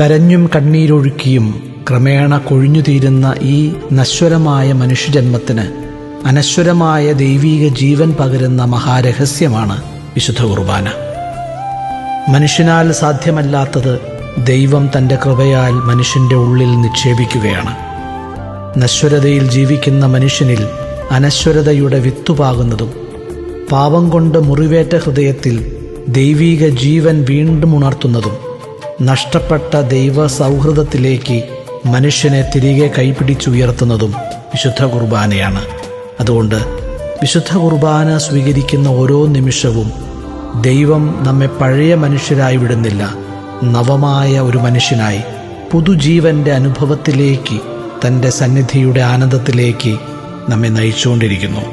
കരഞ്ഞും കണ്ണീരൊഴുക്കിയും ക്രമേണ കൊഴിഞ്ഞുതീരുന്ന ഈ നശ്വരമായ മനുഷ്യജന്മത്തിന് അനശ്വരമായ ദൈവീക ജീവൻ പകരുന്ന മഹാരഹസ്യമാണ് വിശുദ്ധ കുർബാന. മനുഷ്യനാൽ സാധ്യമല്ലാത്തത് ദൈവം തൻ്റെ കൃപയാൽ മനുഷ്യൻ്റെ ഉള്ളിൽ നിക്ഷേപിക്കുകയാണ്. നശ്വരതയിൽ ജീവിക്കുന്ന മനുഷ്യനിൽ അനശ്വരതയുടെ വിത്തുപാകുന്നതും പാപം കൊണ്ട് മുറിവേറ്റ ഹൃദയത്തിൽ ദൈവീക ജീവൻ വീണ്ടും ഉണർത്തുന്നതും നഷ്ടപ്പെട്ട ദൈവ സൗഹൃദത്തിലേക്ക് മനുഷ്യനെ തിരികെ കൈപിടിച്ചുയർത്തുന്നതും വിശുദ്ധ കുർബാനയാണ്. അതുകൊണ്ട് വിശുദ്ധ കുർബാന സ്വീകരിക്കുന്ന ഓരോ നിമിഷവും ദൈവം നമ്മെ പഴയ മനുഷ്യരായി വിടുന്നില്ല, നവമായ ഒരു മനുഷ്യനായി പുതുജീവന്റെ അനുഭവത്തിലേക്ക്, തൻ്റെ സന്നിധിയുടെ ആനന്ദത്തിലേക്ക് നമ്മെ നയിച്ചുകൊണ്ടിരിക്കുന്നു.